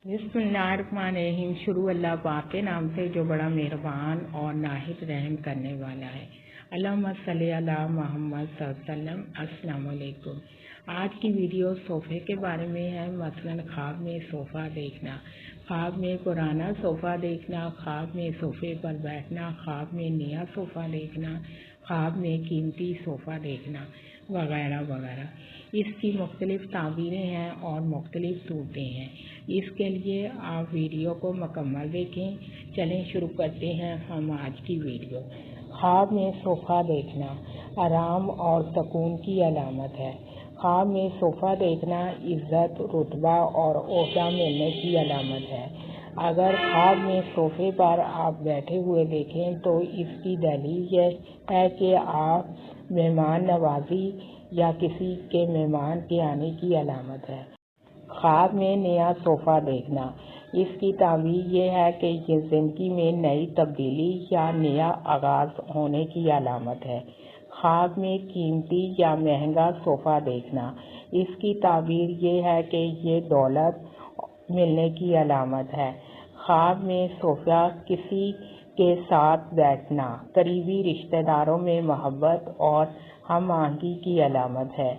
بسم اللہ الرحمن الرحیم۔ شروع اللہ پاک کے نام سے جو بڑا مہربان اور ناہید رحم کرنے والا ہے۔ اللہم صلی علی محمد صلی اللہ علیہ وسلم۔ السلام علیکم۔ آج کی ویڈیو صوفے کے بارے میں ہے۔ مثلا خواب میں صوفہ دیکھنا، خواب میں پرانا صوفہ دیکھنا، خواب میں صوفے پر بیٹھنا، خواب میں نیا صوفہ دیکھنا، خواب میں قیمتی صوفہ دیکھنا وغیرہ وغیرہ۔ اس کی مختلف تعبیریں ہیں اور مختلف صورتیں ہیں۔ اس کے لیے آپ ویڈیو کو مکمل دیکھیں۔ چلیں شروع کرتے ہیں ہم آج کی ویڈیو۔ خواب میں صوفہ دیکھنا آرام اور سکون کی علامت ہے۔ خواب میں صوفہ دیکھنا عزت، رتبہ اور عہدہ ملنے کی علامت ہے۔ اگر خواب میں صوفے پر آپ بیٹھے ہوئے دیکھیں تو اس کی دلیل یہ ہے کہ آپ مہمان نوازی یا کسی کے مہمان کے آنے کی علامت ہے۔ خواب میں نیا صوفہ دیکھنا، اس کی تعبیر یہ ہے کہ یہ زندگی میں نئی تبدیلی یا نیا آغاز ہونے کی علامت ہے۔ خواب میں قیمتی یا مہنگا صوفہ دیکھنا، اس کی تعبیر یہ ہے کہ یہ دولت ملنے کی علامت ہے۔ خواب میں صوفہ کسی کے ساتھ بیٹھنا قریبی رشتہ داروں میں محبت اور ہم آہنگی کی علامت ہے۔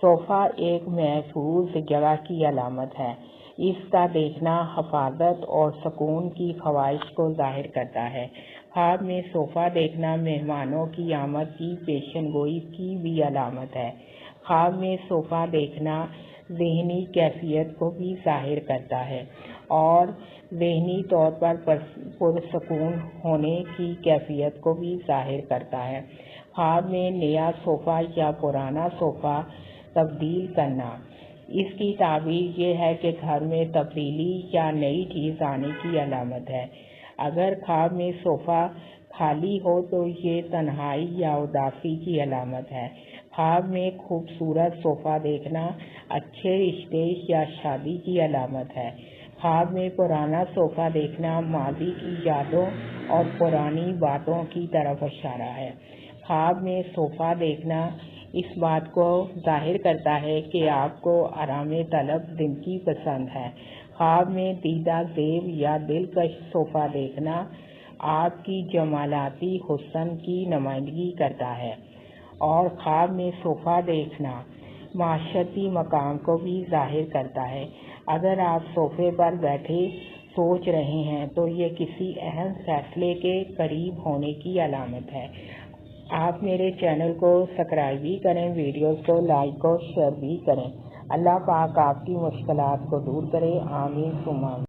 صوفہ ایک محفوظ جگہ کی علامت ہے۔ اس کا دیکھنا حفاظت اور سکون کی خواہش کو ظاہر کرتا ہے۔ خواب میں صوفہ دیکھنا مہمانوں کی آمد کی پیشن گوئی کی بھی علامت ہے۔ خواب میں صوفہ دیکھنا ذہنی کیفیت کو بھی ظاہر کرتا ہے اور ذہنی طور پر پرسکون ہونے کی کیفیت کو بھی ظاہر کرتا ہے۔ خواب میں نیا صوفہ یا پرانا صوفہ تبدیل کرنا، اس کی تعبیر یہ ہے کہ گھر میں تبدیلی یا نئی چیز آنے کی علامت ہے۔ اگر خواب میں صوفہ خالی ہو تو یہ تنہائی یا اداسی کی علامت ہے۔ خواب میں خوبصورت صوفہ دیکھنا اچھے رشتے یا شادی کی علامت ہے۔ خواب میں پرانا صوفہ دیکھنا ماضی کی یادوں اور پرانی باتوں کی طرف اشارہ ہے۔ خواب میں صوفہ دیکھنا اس بات کو ظاہر کرتا ہے کہ آپ کو آرام طلب زندگی پسند ہے۔ خواب میں دیدہ زیب یا دلکش صوفہ دیکھنا آپ کی جمالیاتی حسن کی نمائندگی کرتا ہے اور خواب میں صوفہ دیکھنا معاشرتی مقام کو بھی ظاہر کرتا ہے۔ اگر آپ صوفے پر بیٹھے سوچ رہے ہیں تو یہ کسی اہم فیصلے کے قریب ہونے کی علامت ہے۔ آپ میرے چینل کو سبسکرائب بھی کریں، ویڈیوز کو لائک اور شیئر بھی کریں۔ اللہ پاک آپ کی مشکلات کو دور کرے، آمین ثم آمین۔